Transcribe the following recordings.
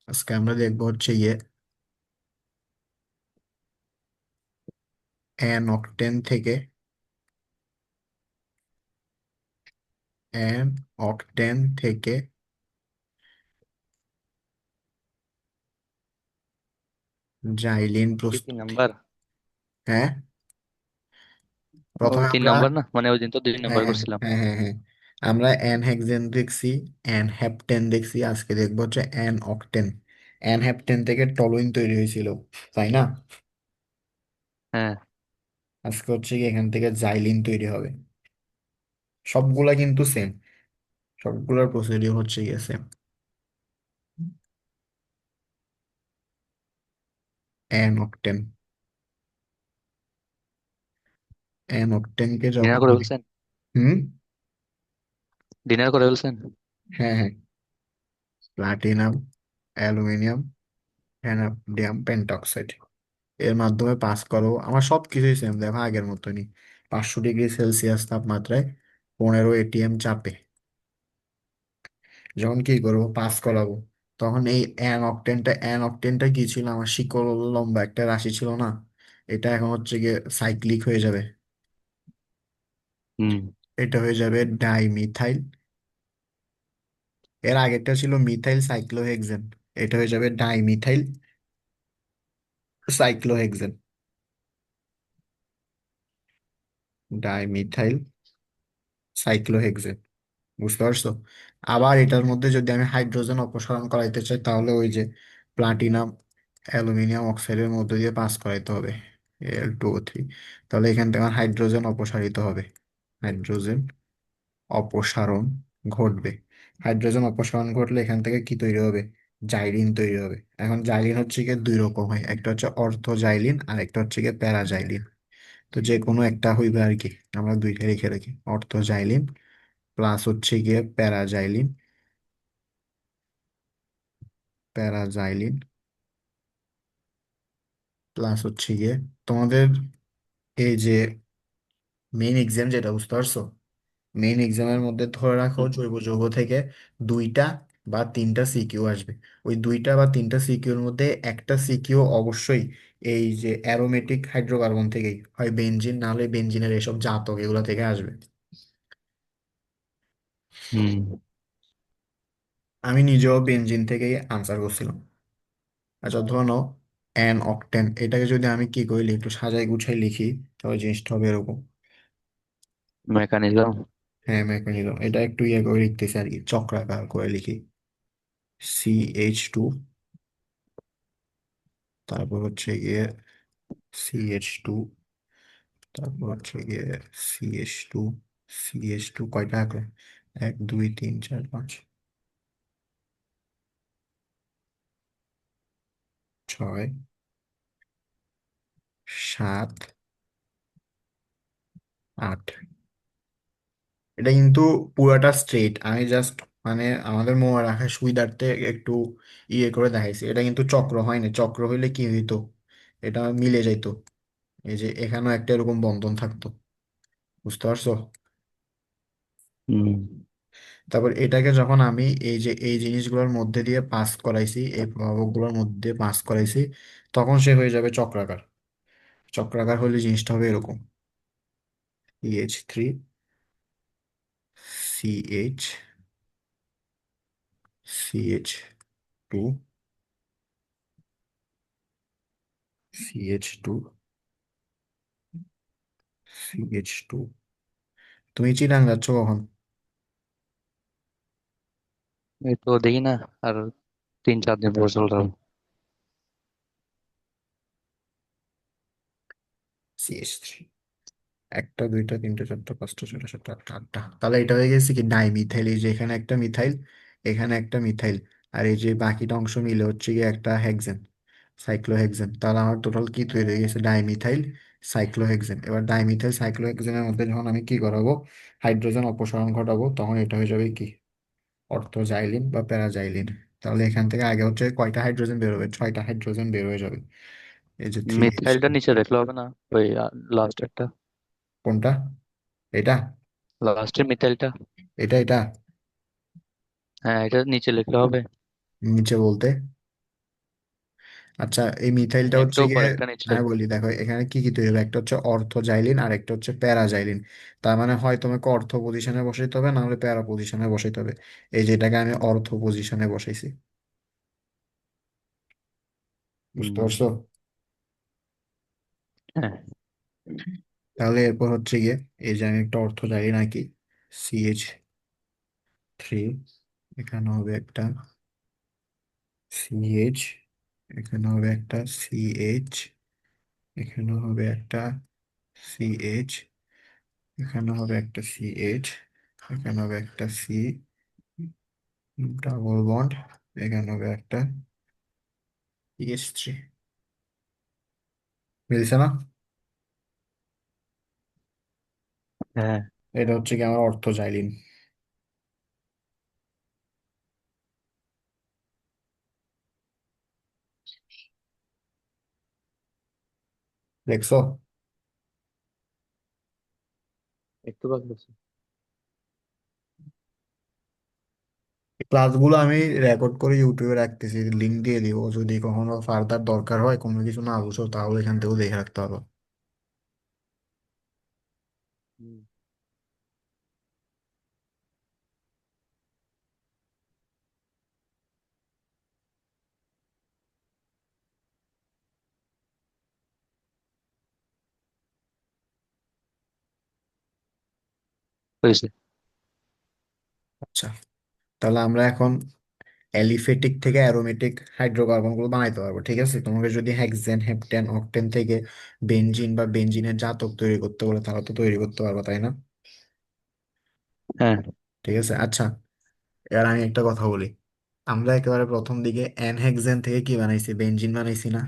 আজকে আমরা দেখবো হচ্ছে এন অকটেন থেকে এন অকটেন থেকে জাইলিন কি তিন প্রস্তুতি। নাম্বার? হ্যাঁ, ও প্রথমে তিন আমরা নাম্বার না, মানে ওই দিন তো 2 নাম্বার হ্যাঁ করছিলাম। হ্যাঁ হ্যাঁ হ্যাঁ আমরা এন হেক্সেন দেখছি, এন হ্যাপটেন দেখছি। আজকে দেখবো হচ্ছে এন অকটেন। এন হ্যাপটেন থেকে টলুইন তৈরি হয়েছিল, তাই না? হ্যাঁ। আজকে হচ্ছে কি এখান থেকে জাইলিন তৈরি হবে। সবগুলা কিন্তু সেম, সবগুলোর প্রসিডিউর হচ্ছে গিয়ে সেম। এন অকটেন, এন অকটেনকে ডিনার যখন করে ফেলছেন? হুম, ডিনার করে ফেলছেন? হ্যাঁ হ্যাঁ, প্লাটিনাম, অ্যালুমিনিয়াম, ভ্যানাডিয়াম পেন্টঅক্সাইড এর মাধ্যমে পাস করো। আমার সব কিছুই সেম, দেখো আগের মতনই। 500 ডিগ্রি সেলসিয়াস তাপমাত্রায় 15 ATM চাপে যখন কি করবো, পাস করাবো, তখন এই অ্যান অকটেনটা কি ছিল, আমার শিকল লম্বা একটা রাশি ছিল না? এটা এখন হচ্ছে গিয়ে সাইক্লিক হয়ে যাবে। হুম। এটা হয়ে যাবে ডাইমিথাইল। এর আগেরটা ছিল মিথাইল সাইক্লোহেক্সেন, এটা হয়ে যাবে ডাইমিথাইল সাইক্লোহেক্সেন। ডাইমিথাইল সাইক্লোহেক্সেন, বুঝতে পারছো? আবার এটার মধ্যে যদি আমি হাইড্রোজেন অপসারণ করাইতে চাই, তাহলে ওই যে প্লাটিনাম অ্যালুমিনিয়াম অক্সাইডের মধ্যে দিয়ে পাস করাইতে হবে, Al2O3। তাহলে এখান থেকে আমার হাইড্রোজেন অপসারিত হবে, হাইড্রোজেন অপসারণ ঘটবে। হাইড্রোজেন অপসারণ ঘটলে এখান থেকে কি তৈরি হবে? জাইলিন তৈরি হবে। এখন জাইলিন হচ্ছে গিয়ে দুই রকম হয়, একটা হচ্ছে অর্থো জাইলিন আর একটা হচ্ছে গিয়ে প্যারাজাইলিন। তো যে কোনো একটা হইবে আর কি, আমরা দুইটা লিখে রাখি, অর্থো জাইলিন প্লাস হচ্ছে গিয়ে প্যারাজাইলিন, প্যারাজাইলিন প্লাস হচ্ছে গিয়ে তোমাদের এই যে মেইন এক্সাম যেটা, বুঝতে পারছো? মেইন এক্সামের মধ্যে ধরে রাখো হুম। জৈব যৌগ থেকে দুইটা বা তিনটা সিকিউ আসবে। ওই দুইটা বা তিনটা সিকিউর মধ্যে একটা সিকিউ অবশ্যই এই যে অ্যারোমেটিক হাইড্রোকার্বন থেকেই হয়, বেনজিন না হলে বেনজিনের এসব জাতক এগুলো থেকে আসবে। হুম। আমি নিজেও বেনজিন থেকেই আনসার করছিলাম। আচ্ছা ধরো নাও এন অকটেন, এটাকে যদি আমি কি করি, একটু সাজাই গুছাই লিখি, তাহলে জিনিসটা হবে এরকম। মেকানিজম। হ্যাঁ মেকানিজম, এটা একটু ইয়ে করে লিখতেছি আর কি, চক্রাকার করে লিখি। CH2, তারপর হচ্ছে গিয়ে CH2, তারপর হচ্ছে গিয়ে CH2। CH2 কয়টা আঁকো? 1 2 3 4 5 6 7 8। এটা কিন্তু পুরাটা স্ট্রেট, আমি জাস্ট মানে আমাদের মনে রাখার সুবিধার্থে একটু ইয়ে করে দেখাইছি। এটা কিন্তু চক্র হয় না, চক্র হইলে কি হইতো, এটা মিলে যাইতো। এই যে এখানেও একটা এরকম বন্ধন থাকতো, বুঝতে পারছো? হুম। তারপর এটাকে যখন আমি এই যে এই জিনিসগুলোর মধ্যে দিয়ে পাস করাইছি, এই প্রভাবকগুলোর মধ্যে পাস করাইছি, তখন সে হয়ে যাবে চক্রাকার। চক্রাকার হলে জিনিসটা হবে এরকম, CH3, CH, CH2, CH2, CH2। তুমি চিটাং যাচ্ছ কখন? এই তো দেখি না, আর 3 4 দিন পর চলে যাবো। CH3, একটা দুইটা তিনটা চারটা পাঁচটা ছয়টা সাতটা আটটা আটটা, তাহলে এটা হয়ে গেছে কি ডাইমিথাইল। এই যে এখানে একটা মিথাইল, এখানে একটা মিথাইল, আর এই যে বাকিটা অংশ মিলে হচ্ছে কি একটা হেক্সেন, সাইক্লোহেক্সেন। তাহলে আমার টোটাল কি তৈরি হয়ে গেছে, ডাইমিথাইল সাইক্লোহেক্সেন। এবার ডাইমিথাইল সাইক্লোহেক্সেনের মধ্যে যখন আমি কি করাবো, হাইড্রোজেন অপসারণ ঘটাবো, তখন এটা হয়ে যাবে কি অর্থোজাইলিন বা প্যারাজাইলিন। তাহলে এখান থেকে আগে হচ্ছে কয়টা হাইড্রোজেন বের হবে, 6টা হাইড্রোজেন বের হয়ে যাবে। এই যে থ্রি এইচ মিথাইলটা নিচে দেখলে হবে না? ওই লাস্ট একটা, কোনটা? এটা? লাস্টের মিথাইলটা। এটা? হ্যাঁ, এটা নিচে লিখলে হবে। নিচে বলতে? আচ্ছা, এই মিথাইলটা হচ্ছে একটার উপর গিয়ে, একটা নিচে আমি রাখবো। বলি দেখো এখানে কি কি তৈরি হবে। একটা হচ্ছে অর্থোজাইলিন আর একটা হচ্ছে প্যারাজাইলিন। তার মানে হয় তোমাকে অর্থ পজিশনে বসাইতে হবে, না হলে প্যারা পজিশনে বসাইতে হবে। এই যেটাকে আমি অর্থ পজিশনে বসাইছি, বুঝতে হুম। পারছো? হ্যাঁ। তাহলে এরপর হচ্ছে গিয়ে, এই যে আমি একটা অর্থোজাইলিন আঁকি, CH3, এখানে হবে একটা CH, এখানে হবে একটা CH, এখানে হবে একটা CH, এখানে হবে একটা CH, এখানে হবে একটা ডাবল বন্ড, এখানে হবে একটা CH3। মিলছে না? হ্যাঁ। এটা হচ্ছে কি আমার অর্থোজাইলিন। দেখছো? একটু বাকি আছে। ক্লাসগুলো আমি রেকর্ড করে ইউটিউবে রাখতেছি, লিঙ্ক দিয়ে দিব, যদি কখনো ফার্দার দরকার হয়, কোনো কিছু না বুঝো তাহলে এখান থেকেও দেখে রাখতে হবে। হুম। হয়েছে। আচ্ছা, তাহলে আমরা এখন অ্যালিফেটিক থেকে অ্যারোমেটিক হাইড্রোকার্বন গুলো বানাইতে পারবো। ঠিক আছে, তোমাকে যদি হেক্সেন, হেপটেন, অক্টেন থেকে বেনজিন বা বেনজিনের জাতক তৈরি করতে বলে, তাহলে তো তৈরি করতে পারবো, তাই না? হ্যাঁ। ঠিক আছে, আচ্ছা, এবার আমি একটা কথা বলি। আমরা একেবারে প্রথম দিকে এন হেক্সেন থেকে কি বানাইছি? বেনজিন বানাইছি না?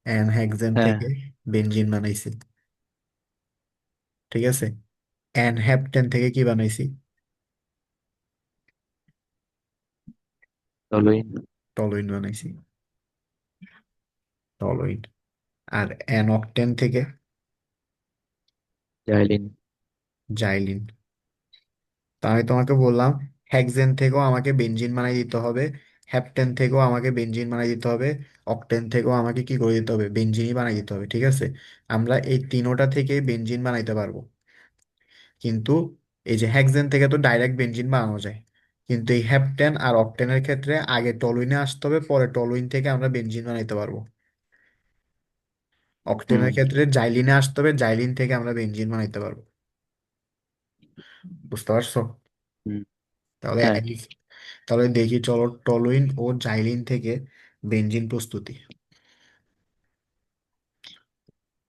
এন হেক্সেন হ্যাঁ। থেকে বেনজিন বানাইছি। ঠিক আছে, এন হেপটেন থেকে কি বানাইছি? টলুইন। টলুইন বানাইছি, টলুইন। আর এন অক্টেন থেকে জাইলিন। জাইলিন। তা আমি তোমাকে বললাম, হেক্সেন থেকেও আমাকে বেনজিন বানাই দিতে হবে, হ্যাপটেন থেকেও আমাকে বেনজিন বানাই দিতে হবে, অক্টেন থেকেও আমাকে কি করে দিতে হবে? বেনজিনই বানাই দিতে হবে। ঠিক আছে, আমরা এই তিনোটা থেকে বেনজিন বানাইতে পারবো। কিন্তু এই যে হেক্সেন থেকে তো ডাইরেক্ট বেনজিন বানানো যায়, কিন্তু এই হ্যাপটেন আর অক্টেনের ক্ষেত্রে আগে টলুইনে আসতে হবে, পরে টলুইন থেকে আমরা বেনজিন বানাইতে পারবো। হুম। অক্টেনের ক্ষেত্রে জাইলিনে আসতে হবে, জাইলিন থেকে আমরা বেনজিন বানাইতে পারবো। বুঝতে পারছো? হুম। তাহলে হ্যাঁ। তাহলে দেখি চলো, টলুইন ও জাইলিন থেকে বেনজিন প্রস্তুতি।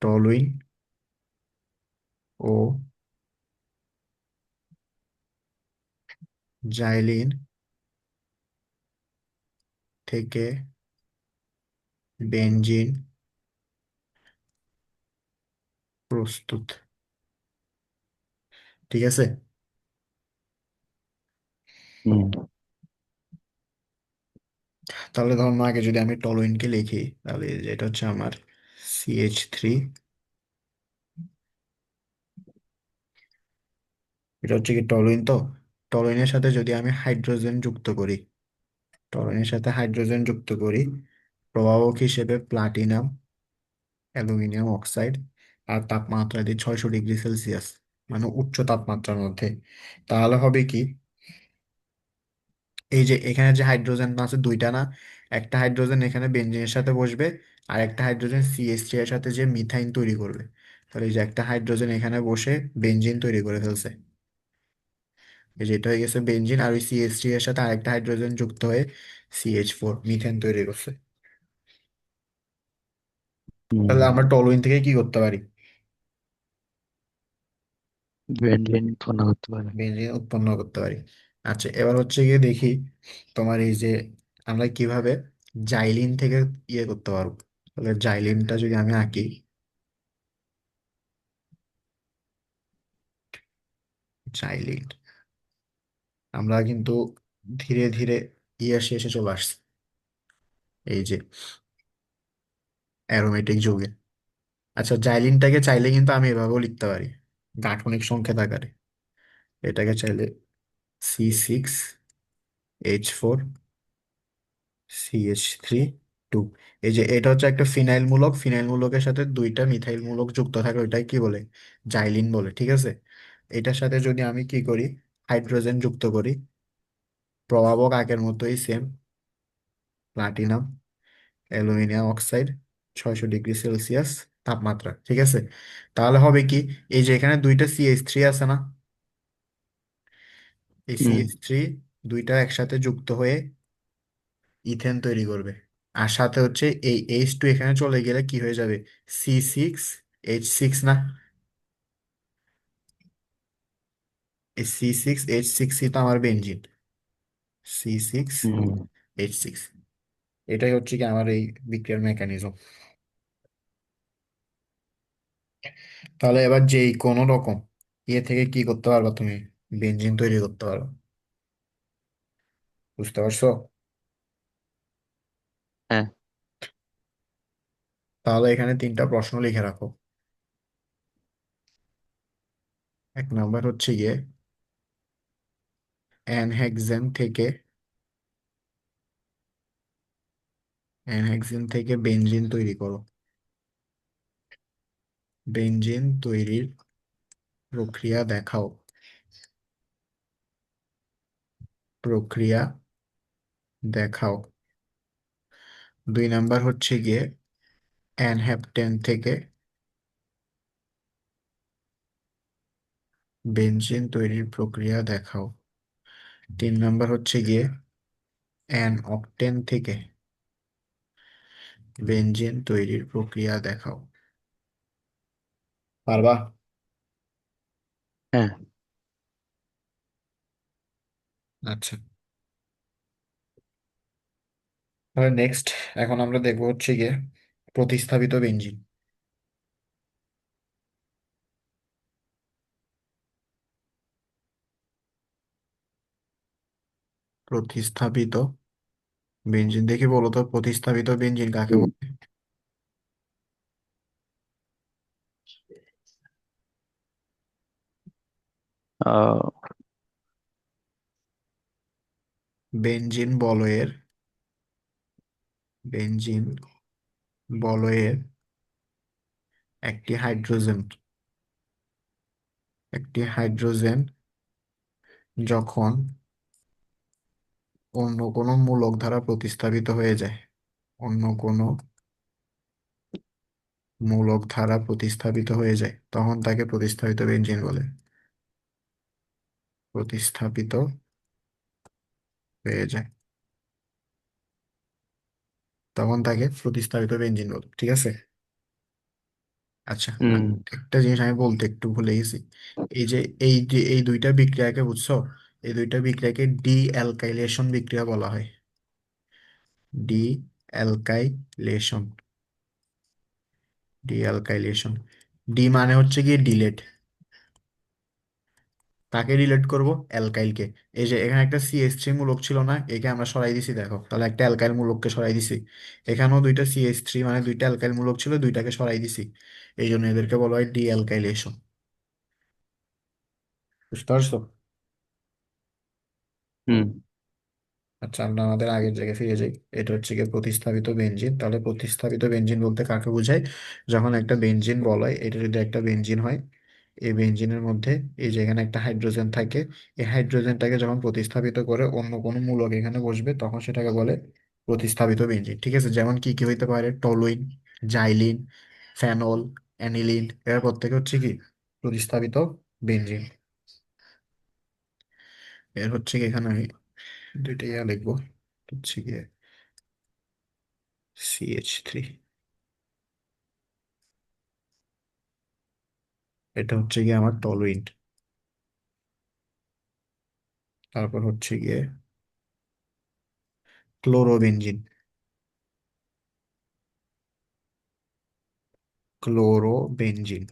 টলুইন ও জাইলিন থেকে বেনজিন প্রস্তুত। ঠিক আছে, হুম। তাহলে ধরুন আগে যদি আমি টলুইনকে লিখি, তাহলে এই যে এটা হচ্ছে আমার CH3, এটা হচ্ছে কি টলুইন। তো টলুইনের সাথে যদি আমি হাইড্রোজেন যুক্ত করি, টলুইনের সাথে হাইড্রোজেন যুক্ত করি, প্রভাবক হিসেবে প্লাটিনাম, অ্যালুমিনিয়াম অক্সাইড, আর তাপমাত্রা দিই 600 ডিগ্রি সেলসিয়াস, মানে উচ্চ তাপমাত্রার মধ্যে। তাহলে হবে কি, এই যে এখানে যে হাইড্রোজেন আছে দুইটা না, একটা হাইড্রোজেন এখানে বেনজিনের সাথে বসবে, আর একটা হাইড্রোজেন CH3 এর সাথে যে মিথাইন তৈরি করবে। তাহলে এই যে একটা হাইড্রোজেন এখানে বসে বেনজিন তৈরি করে ফেলছে, এই যে এটা হয়ে গেছে বেনজিন, আর ওই CH3 এর সাথে আরেকটা হাইড্রোজেন যুক্ত হয়ে CH4 মিথেন তৈরি করছে। হুম। তাহলে আমরা টলুইন থেকে কি করতে পারি? ব্রেনলিন উৎপন্ন করতে পারে। বেনজিন উৎপন্ন করতে পারি। আচ্ছা, এবার হচ্ছে গিয়ে দেখি তোমার এই যে আমরা কিভাবে জাইলিন থেকে ইয়ে করতে পারবো। তাহলে জাইলিনটা যদি আমি আঁকি, জাইলিন, আমরা কিন্তু ধীরে ধীরে ইয়ে শেষে চলে আসছি, এই যে অ্যারোমেটিক যুগে। আচ্ছা, জাইলিনটাকে চাইলে কিন্তু আমি এভাবেও লিখতে পারি, গাঠনিক সংকেত আকারে। এটাকে চাইলে C6H4, CH3 2। এই যে এটা হচ্ছে একটা ফিনাইল মূলক, ফিনাইল মূলকের সাথে দুইটা মিথাইল মূলক যুক্ত থাকে, ওইটাই কি বলে, জাইলিন বলে, ঠিক আছে। এটার সাথে যদি আমি কি করি, হাইড্রোজেন যুক্ত করি, প্রভাবক আগের মতোই same, platinum aluminium oxide, 600 degree Celsius তাপমাত্রা, ঠিক আছে। তাহলে হবে কি, এই যে এখানে দুইটা CH3 আছে না, এই হুম। CH3 দুইটা একসাথে যুক্ত হয়ে ইথেন তৈরি করবে। আর সাথে হচ্ছে এই H2 এখানে চলে গেলে কি হয়ে যাবে, C6H6 না, এই C6H6 তো আমার বেনজিন, হুম। C6H6। এটাই হচ্ছে কি আমার এই বিক্রিয়ার মেকানিজম। তাহলে এবার যেই কোনো রকম ইয়ে থেকে কি করতে পারবা তুমি, বেনজিন তৈরি করতে পারো, বুঝতে পারছো? হ্যাঁ। তাহলে এখানে তিনটা প্রশ্ন লিখে রাখো। এক নাম্বার হচ্ছে গিয়ে অ্যানহেক্সেন থেকে, অ্যানহেক্সেন থেকে বেনজিন তৈরি করো, বেনজিন তৈরির প্রক্রিয়া দেখাও, প্রক্রিয়া দেখাও। দুই নাম্বার হচ্ছে গিয়ে অ্যানহেপ্টেন থেকে বেনজিন তৈরির প্রক্রিয়া দেখাও। তিন নাম্বার হচ্ছে গিয়ে অ্যান অকটেন থেকে বেনজিন তৈরির প্রক্রিয়া দেখাও। পারবা? হ্যাঁ। আচ্ছা, তাহলে নেক্সট, এখন আমরা দেখবো হচ্ছে গিয়ে প্রতিস্থাপিত বেনজিন। প্রতিস্থাপিত বেনজিন দেখি, বলো তো প্রতিস্থাপিত বেনজিন কাকে হুম। বলে? আহ, বেনজিন বলয়ের, বেনজিন বলয়ের একটি হাইড্রোজেন, একটি হাইড্রোজেন যখন অন্য কোনো মূলক দ্বারা প্রতিস্থাপিত হয়ে যায়, অন্য কোনো মূলক ধারা প্রতিস্থাপিত হয়ে যায়, তখন তাকে প্রতিস্থাপিত বেনজিন বলে, প্রতিস্থাপিত হয়ে যায়, তখন তাকে প্রতিস্থাপিত বেনজিন বলে, ঠিক আছে। আচ্ছা, হুম। একটা জিনিস আমি বলতে একটু ভুলে গেছি। এই যে এই দুইটা বিক্রিয়াকে বুঝছো, এই দুইটা বিক্রিয়াকে ডি অ্যালকাইলেশন বিক্রিয়া বলা হয়, D alkylation, D alkylation. D মানে হচ্ছে কি ডিলেট, কাকে রিলেট করব, অ্যালকাইলকে। এই যে এখানে একটা CH3 মূলক ছিল না, একে আমরা সরাই দিছি, দেখো তাহলে একটা অ্যালকাইল মূলককে সরাই দিছি। এখানেও দুইটা CH3 মানে দুইটা অ্যালকাইল মূলক ছিল, দুইটাকে সরাই দিছি, এই জন্য এদেরকে বলা হয় ডি অ্যালকাইলেশন, বুঝতে পারছো? হুম। আচ্ছা, আমরা আমাদের আগের জায়গায় ফিরে যাই। এটা হচ্ছে গিয়ে প্রতিস্থাপিত বেনজিন। তাহলে প্রতিস্থাপিত বেনজিন বলতে কাকে বোঝায়, যখন একটা বেনজিন বলয়, এটা যদি একটা বেনজিন হয়, এই বেনজিনের মধ্যে এই যে এখানে একটা হাইড্রোজেন থাকে, এই হাইড্রোজেনটাকে যখন প্রতিস্থাপিত করে অন্য কোনো মূলক এখানে বসবে, তখন সেটাকে বলে প্রতিস্থাপিত বেনজিন, ঠিক আছে। যেমন কি কি হইতে পারে, টলুইন, জাইলিন, ফেনল, অ্যানিলিন, এর প্রত্যেকে হচ্ছে কি প্রতিস্থাপিত বেনজিন। এর হচ্ছে কি এখানে আমি দুইটা ইয়া লিখবো, হচ্ছে গিয়ে CH3, এটা হচ্ছে গিয়ে আমার টলুইন। তারপর হচ্ছে গিয়ে ক্লোরোবেনজিন, ক্লোরোবেনজিন,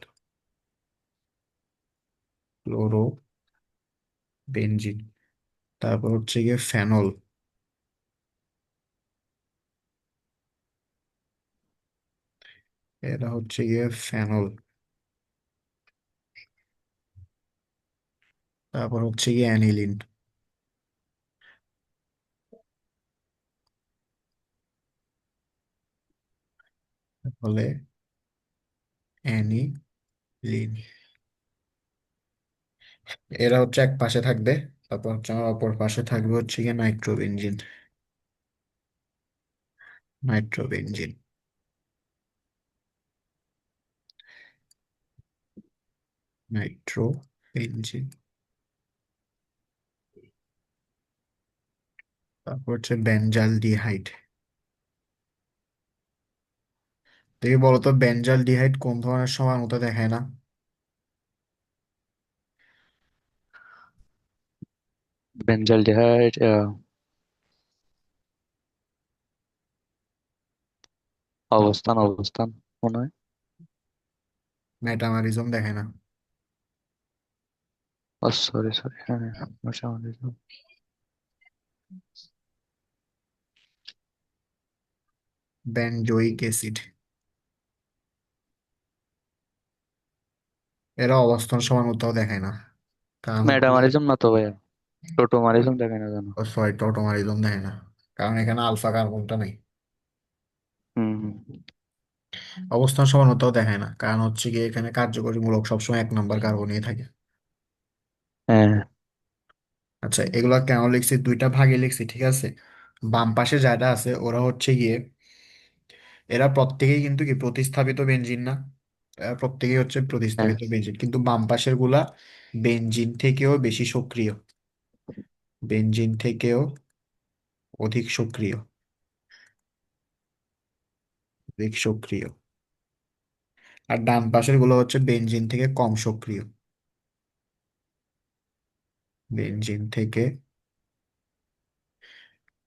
ক্লোরোবেনজিন। তারপর হচ্ছে গিয়ে ফেনল, এটা হচ্ছে গিয়ে ফেনল। তারপর হচ্ছে গিয়ে অ্যানিলিন, তাহলে অ্যানিলিন, এরা হচ্ছে এক পাশে থাকবে। তারপর হচ্ছে আমার অপর পাশে থাকবে হচ্ছে গিয়ে নাইট্রোবেনজিন। Nitrobenzene, nitrobenzene. তারপর হচ্ছে বেনজাল ডিহাইড। দেখি বলতো বেনজাল ডিহাইড কোন ধরনের সমানুতা দেখায় না? বেঞ্জালডিহাইড অবস্থান অবস্থান মনে হয়। মেটামারিজম দেখায় না? ও সরি সরি, হ্যাঁ মোটামুটি। বেনজোইক অ্যাসিড, এরা অবস্থান সমানুতাও দেখায় না, কারণ হচ্ছে, মেটামারিজম না তো ভাইয়া, টোটোমারিজম দেখে না জানো? সরি টটোমারিজম দেখায় না, কারণ এখানে আলফা কার্বনটা নেই। হুম হুম। অবস্থান সমানুতাও দেখায় না, কারণ হচ্ছে কি এখানে কার্যকরী মূলক সবসময় এক নম্বর কার্বনই থাকে। হ্যাঁ আচ্ছা, এগুলা কেন লিখছি, দুইটা ভাগে লিখছি ঠিক আছে। বাম পাশে যারা আছে ওরা হচ্ছে গিয়ে, এরা প্রত্যেকেই কিন্তু কি প্রতিস্থাপিত বেনজিন না? এরা প্রত্যেকেই হচ্ছে হ্যাঁ। প্রতিস্থাপিত বেনজিন, কিন্তু বাম পাশের গুলা বেনজিন থেকেও বেশি সক্রিয়, বেনজিন থেকেও অধিক সক্রিয়, অধিক সক্রিয়। আর ডান পাশের গুলো হচ্ছে বেনজিন থেকে কম সক্রিয়, বেনজিন থেকে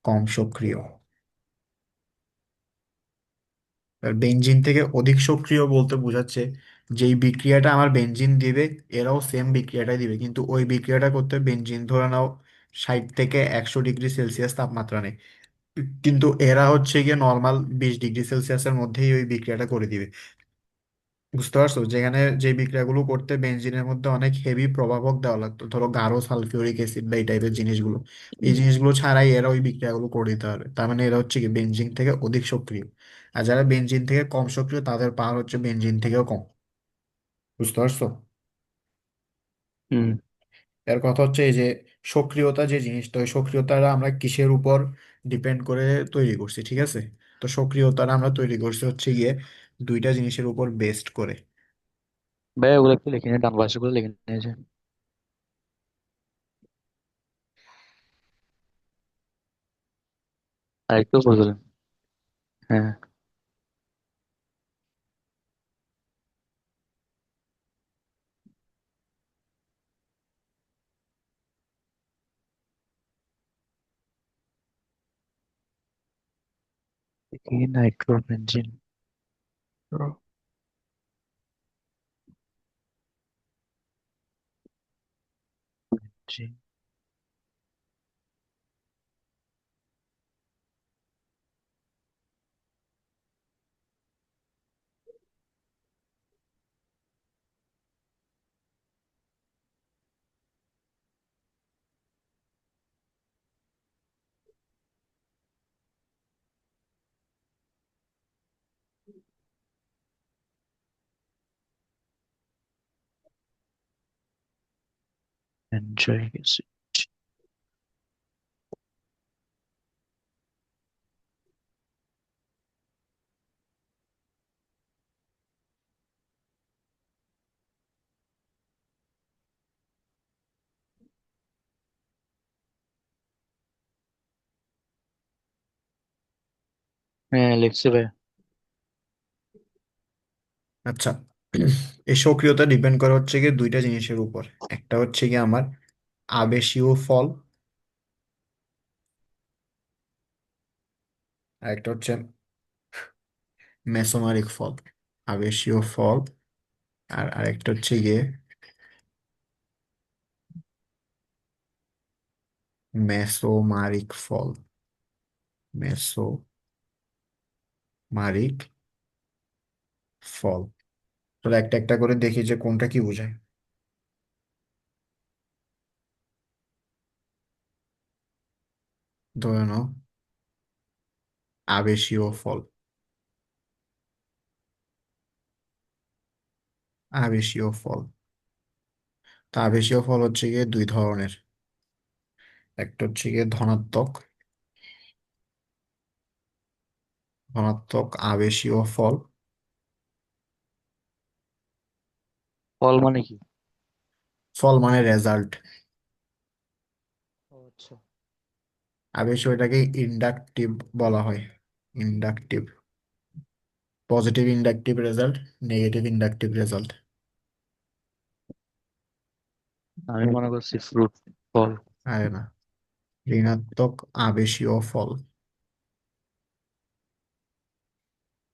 কম সক্রিয়। আর বেনজিন থেকে অধিক সক্রিয় বলতে বোঝাচ্ছে যেই বিক্রিয়াটা আমার বেনজিন দিবে, এরাও সেম বিক্রিয়াটাই দিবে, কিন্তু ওই বিক্রিয়াটা করতে বেনজিন ধরে নাও 60 থেকে 100 ডিগ্রি সেলসিয়াস তাপমাত্রা নেই, কিন্তু এরা হচ্ছে গিয়ে নর্মাল 20 ডিগ্রি সেলসিয়াসের মধ্যেই ওই বিক্রিয়াটা করে দিবে। বুঝতে পারছো, যেখানে যে বিক্রিয়াগুলো করতে বেনজিনের মধ্যে অনেক হেভি প্রভাবক দেওয়া লাগতো, ধরো গাঢ় সালফিউরিক অ্যাসিড বা এই টাইপের জিনিসগুলো, এই জিনিসগুলো ছাড়াই এরা ওই বিক্রিয়াগুলো করে দিতে পারবে। তার মানে এরা হচ্ছে কি বেনজিন থেকে অধিক সক্রিয়। আর যারা বেনজিন থেকে কম সক্রিয় তাদের পাওয়ার হচ্ছে বেনজিন থেকেও কম। বুঝতে পারছো? হুম। এর কথা হচ্ছে এই যে সক্রিয়তা যে জিনিসটা, ওই সক্রিয়তাটা আমরা কিসের উপর ডিপেন্ড করে তৈরি করছি, ঠিক আছে? তো সক্রিয়তাটা আমরা তৈরি করছি হচ্ছে গিয়ে দুইটা জিনিসের উপর বেস্ট করে। ভাইয়া ওগুলো একটু লিখে নিয়ে, ডান পাশে গুলো লিখে নিয়েছে। আর একটু বললেন। হ্যাঁ। দেখি নাইট্রোবেনজিন। Benzoic acid. হ্যাঁ লিখছি ভাইয়া। আচ্ছা, এই সক্রিয়তা ডিপেন্ড করে হচ্ছে গিয়ে দুইটা জিনিসের উপর। একটা হচ্ছে গিয়ে আমার আবেশীয় ফল, আর একটা হচ্ছে মেসোমারিক ফল। আবেশীয় ফল, আর আরেকটা হচ্ছে গিয়ে মেসোমারিক ফল, মেসোমারিক ফল। তাহলে একটা একটা করে দেখি যে কোনটা কি বোঝায়। ধরে নাও আবেশীয় ফল, আবেশীয় ফল। তা আবেশীয় ফল হচ্ছে গিয়ে দুই ধরনের। একটা হচ্ছে গিয়ে ধনাত্মক, ধনাত্মক আবেশীয় ফল। ফল মানে কি? ফল মানে রেজাল্ট। ও আচ্ছা। আবেশীয় এটাকে ইন্ডাকটিভ বলা হয়। Inductive, positive inductive result, negative inductive result. আমি মনে করছি ফ্রুট, ফল। আরে না, ঋণাত্মক আবেশীয় ফল।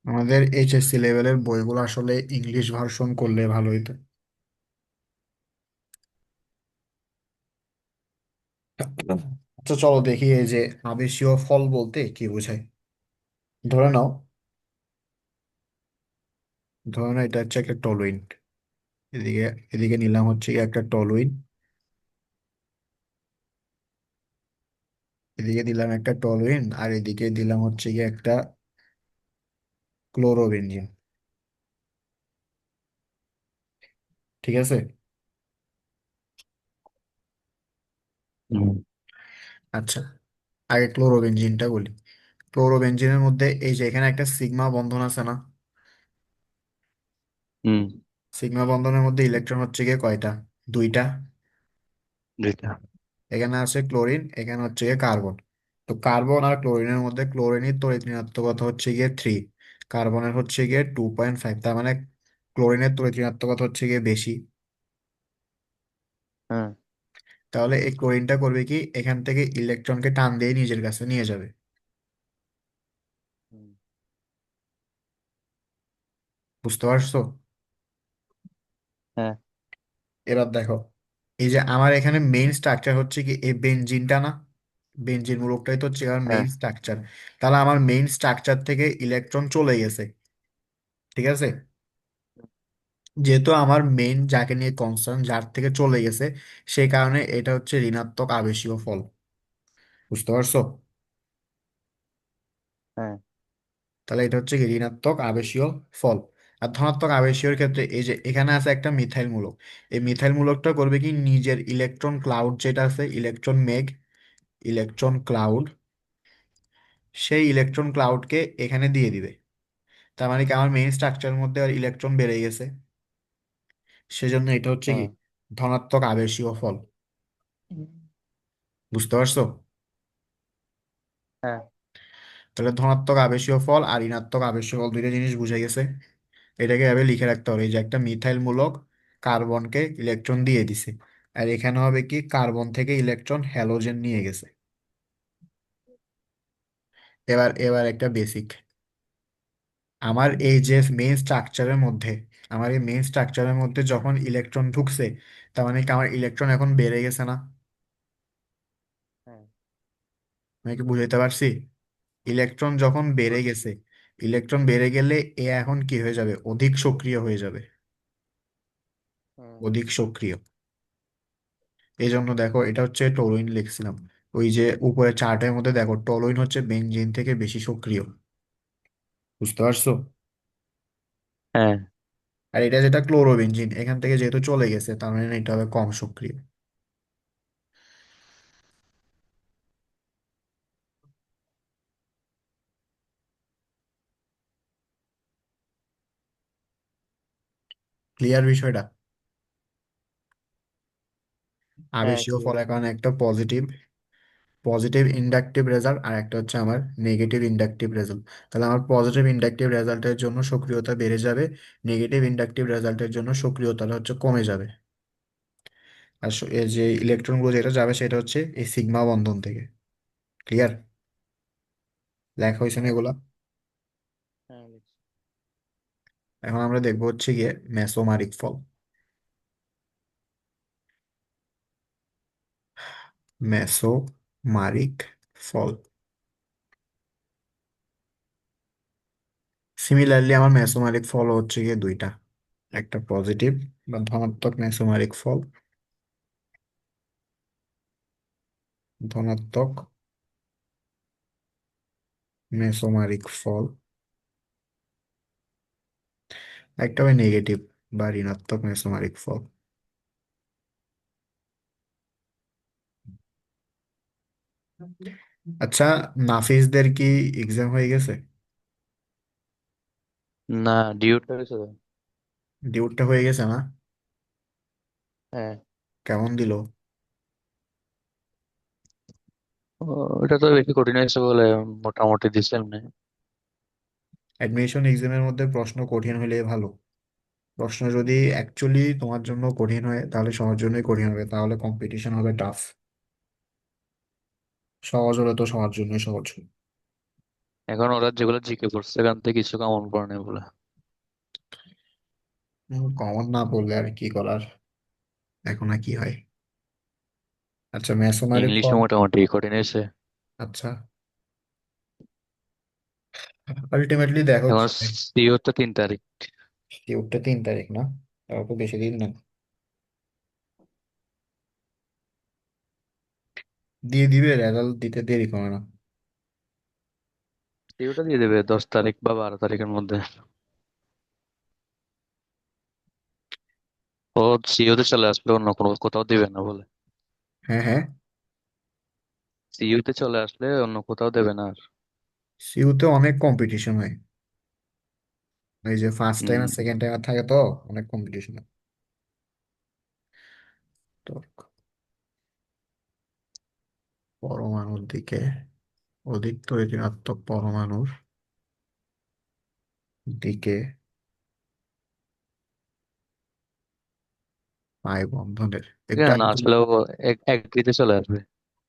আমাদের এইচএসসি লেভেলের বইগুলো আসলে ইংলিশ ভার্সন করলে ভালো হতো। আচ্ছা চলো দেখি এই যে আবেশীয় ফল বলতে কি বোঝায়। ধরে নাও, ধরে নাও এটা হচ্ছে একটা টলুইন। এদিকে, এদিকে নিলাম হচ্ছে গিয়ে একটা টলুইন, এদিকে দিলাম একটা টলুইন, আর এদিকে দিলাম হচ্ছে গিয়ে একটা ক্লোরোবেনজিন। ঠিক আছে। হুম। আচ্ছা, আগে ক্লোরোবেনজিনটা বলি। ক্লোরোবেনজিনের মধ্যে এই যে এখানে একটা সিগমা বন্ধন আছে না, হুম। সিগমা বন্ধনের মধ্যে ইলেকট্রন হচ্ছে গিয়ে কয়টা? দুইটা। দুইটা। এখানে আছে ক্লোরিন, এখানে হচ্ছে গিয়ে কার্বন। তো কার্বন আর ক্লোরিনের মধ্যে ক্লোরিনের তড়িৎ ঋণাত্মকতা হচ্ছে গিয়ে 3, কার্বনের হচ্ছে গিয়ে 2.5। তার মানে ক্লোরিনের তড়িৎ ঋণাত্মকতা হচ্ছে গিয়ে বেশি। হ্যাঁ। তাহলে এই ক্লোরিনটা করবে কি, এখান থেকে ইলেকট্রনকে টান দিয়ে নিজের কাছে নিয়ে যাবে। হুম। বুঝতে পারছো? হ্যাঁ। এবার দেখো, এই যে আমার এখানে মেইন স্ট্রাকচার হচ্ছে কি এই বেনজিনটা না, বেনজিন মূলকটাই তো হচ্ছে আমার হ্যাঁ। Main structure. তাহলে আমার মেইন স্ট্রাকচার থেকে ইলেকট্রন চলে গেছে। ঠিক আছে। যেহেতু আমার মেইন যাকে নিয়ে কনসার্ন, যার থেকে চলে গেছে, সেই কারণে এটা হচ্ছে ঋণাত্মক আবেশীয় ফল। বুঝতে পারছো? হ্যাঁ। তাহলে এটা হচ্ছে কি ঋণাত্মক আবেশীয় ফল। আর ধনাত্মক আবেশীয় ক্ষেত্রে এই যে এখানে আছে একটা মিথাইল মূলক, এই মিথাইল মূলকটা করবে কি নিজের ইলেকট্রন ক্লাউড যেটা আছে, ইলেকট্রন মেঘ, ইলেকট্রন ক্লাউড, সেই ইলেকট্রন ক্লাউডকে এখানে দিয়ে দিবে। তার মানে কি আমার মেইন স্ট্রাকচারের মধ্যে আর ইলেকট্রন বেড়ে গেছে, সেজন্য এটা হচ্ছে কি হ্যাঁ। ধনাত্মক আবেশীয় ফল। বুঝতে পারছো? হ্যাঁ। তাহলে ধনাত্মক আবেশীয় ফল আর ঋণাত্মক আবেশীয় ফল দুইটা জিনিস বুঝে গেছে। এটাকে এভাবে লিখে রাখতে হবে, এই যে একটা মিথাইল মূলক কার্বনকে ইলেকট্রন দিয়ে দিছে, আর এখানে হবে কি কার্বন থেকে ইলেকট্রন হ্যালোজেন নিয়ে গেছে। এবার এবার একটা বেসিক, আমার এই যে মেইন স্ট্রাকচারের মধ্যে, আমার এই মেইন স্ট্রাকচারের মধ্যে যখন ইলেকট্রন ঢুকছে, তার মানে কি আমার ইলেকট্রন এখন বেড়ে গেছে না? হ্যাঁ। আমি কি বুঝাইতে পারছি? ইলেকট্রন যখন বেড়ে গেছে, ইলেকট্রন বেড়ে গেলে এ এখন কি হয়ে যাবে, অধিক সক্রিয় হয়ে যাবে, হুম। অধিক সক্রিয়। এই জন্য দেখো এটা হচ্ছে টলুইন লিখছিলাম, ওই যে উপরে চার্টের মধ্যে দেখো টলুইন হচ্ছে বেনজিন থেকে বেশি সক্রিয়। বুঝতে পারছো? হ্যাঁ। আর এটা যেটা ক্লোরোবেনজিন, এখান থেকে যেহেতু চলে গেছে, তার মানে এটা হবে কম সক্রিয়। ক্লিয়ার বিষয়টা? হ্যাঁ, আবেশীয় ফল ক্লিয়ার। এখন একটা পজিটিভ, পজিটিভ ইন্ডাকটিভ রেজাল্ট, আর একটা হচ্ছে আমার নেগেটিভ ইন্ডাকটিভ রেজাল্ট। তাহলে আমার পজিটিভ ইন্ডাকটিভ রেজাল্টের জন্য সক্রিয়তা বেড়ে যাবে, নেগেটিভ ইন্ডাকটিভ রেজাল্টের জন্য সক্রিয়তাটা হচ্ছে কমে যাবে। আর এই যে ইলেকট্রনগুলো যেটা যাবে সেটা হচ্ছে এই সিগমা বন্ধন থেকে। ক্লিয়ার? লেখা হয়েছে না এগুলা? হ্যাঁ, লিখছি। এখন আমরা দেখবো হচ্ছে গিয়ে মেসোমারিক ফল। মেসোমারিক ফল, সিমিলারলি আমার মেসোমারিক ফল হচ্ছে গিয়ে দুইটা, একটা পজিটিভ বা ধনাত্মক মেসোমারিক ফল, ধনাত্মক মেসোমারিক ফল, একটা হবে নেগেটিভ বা ঋণাত্মক মেসোমারিক ফল। আচ্ছা, নাফিসদের কি এক্সাম হয়ে গেছে? না, ডিউটা হয়েছে তো। ডিউটটা হয়ে গেছে না? হ্যাঁ। কেমন দিল? ও, এটা তো বেশি কঠিন হয়েছে বলে মোটামুটি দিছে এমনি। অ্যাডমিশন এক্সামের মধ্যে প্রশ্ন কঠিন হলে ভালো। প্রশ্ন যদি অ্যাকচুয়ালি তোমার জন্য কঠিন হয় তাহলে সবার জন্যই কঠিন হবে, তাহলে কম্পিটিশন হবে টাফ। সহজ হলে তো সবার জন্যই সহজ হবে। এখন ওরা যেগুলো জিকে পড়ছে এখান থেকে কিছু কমন পড়ে নেই বলে। কমন না পড়লে আর কি করার, এখন আর কি হয়। আচ্ছা, মেসোমারিক ইংলিশে ফল। মোটামুটি কঠিন হয়েছে। আচ্ছা, আলটিমেটলি দেখো এখন কি হয়। সিও তো 3 তারিখ। টিউটটা 3 তারিখ না? তাও তো বেশি দিন না। দিয়ে দিবে, রেজাল্ট দিতে দেরি করে না। সিওটা দিয়ে দেবে 10 তারিখ বা 12 তারিখের মধ্যে। ও সিওতে চলে আসলে অন্য কোনো কোথাও দিবে না বলে। হ্যাঁ, হ্যাঁ। সিইউতে চলে আসলে অন্য কোথাও দেবে না আর। সিউতে অনেক কম্পিটিশন হয়। এই যে ফার্স্ট টাইম হম। আর সেকেন্ড টাইম থাকে তো, অনেক কম্পিটিশন হয়। তো পরমাণুর দিকে, অধিক ঋণাত্মক পরমাণুর দিকে পাই বন্ধনের ঠিক এটা আছে, না actually- আসলেও এগ্রিতে চলে আসবে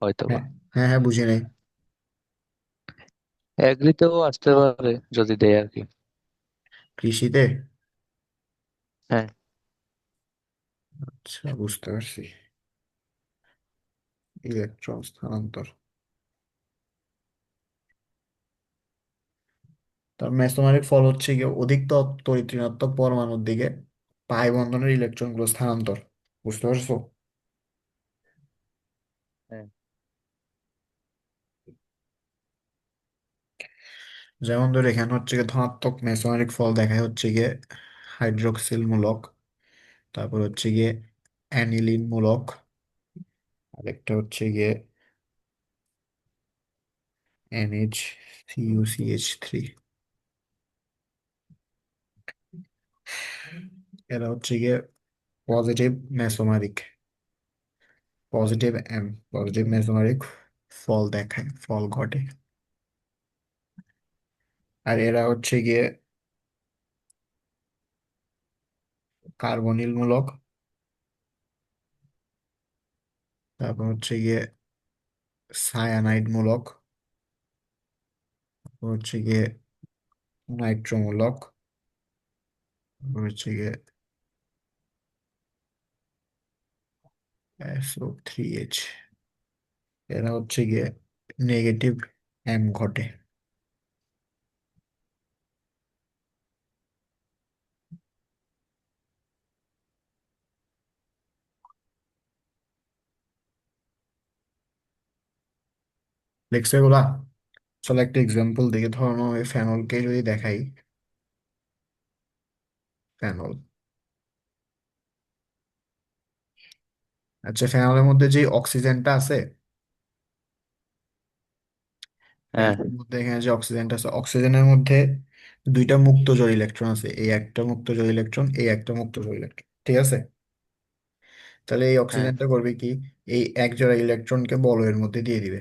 হয়তো বা। হ্যাঁ, হ্যাঁ, হ্যাঁ, বুঝি নাই। এগ্রিতেও আসতে পারে যদি দেয় আর কি। কৃষিতে? হ্যাঁ। আচ্ছা, বুঝতে পারছি। ইলেকট্রন স্থানান্তর। তার মেসোমারিক ফল হচ্ছে গিয়ে অধিক তড়িৎ ঋণাত্মক পরমাণুর দিকে পাই বন্ধনের ইলেকট্রন গুলো স্থানান্তর। বুঝতে পারছো? হ্যাঁ। যেমন ধর এখানে হচ্ছে গিয়ে ধনাত্মক মেসোমারিক ফল দেখায় হচ্ছে গিয়ে হাইড্রোক্সিল মূলক, তারপর হচ্ছে গিয়ে অ্যানিলিন মূলক, আরেকটা হচ্ছে গিয়ে NH3CH3। এরা হচ্ছে গিয়ে positive mesomeric, positive M positive mesomeric ফল দেখায়, ফল ঘটে। আর এরা হচ্ছে গিয়ে কার্বনিল মূলক, তারপর হচ্ছে গিয়ে সায়ানাইড মূলক, তারপর হচ্ছে গিয়ে নাইট্রো মূলক, তারপর হচ্ছে গিয়ে SO3H। এরা হচ্ছে গিয়ে নেগেটিভ এম ঘটে। দেখছো এগুলা? চলো একটা এক্সাম্পল দেখে, ধরো এই ফেনলকে যদি দেখাই, ফেনল। আচ্ছা, ফেনলের মধ্যে যে অক্সিজেনটা আছে, হ্যাঁ। ফেনলের মধ্যে এখানে যে অক্সিজেনটা আছে, অক্সিজেনের মধ্যে দুইটা মুক্ত জোড় ইলেকট্রন আছে, এই একটা মুক্ত জোড় ইলেকট্রন, এই একটা মুক্ত জোড় ইলেকট্রন, ঠিক আছে? তাহলে এই হ্যাঁ। অক্সিজেনটা করবে কি, এই এক জোড়া ইলেকট্রনকে বলয়ের মধ্যে দিয়ে দিবে।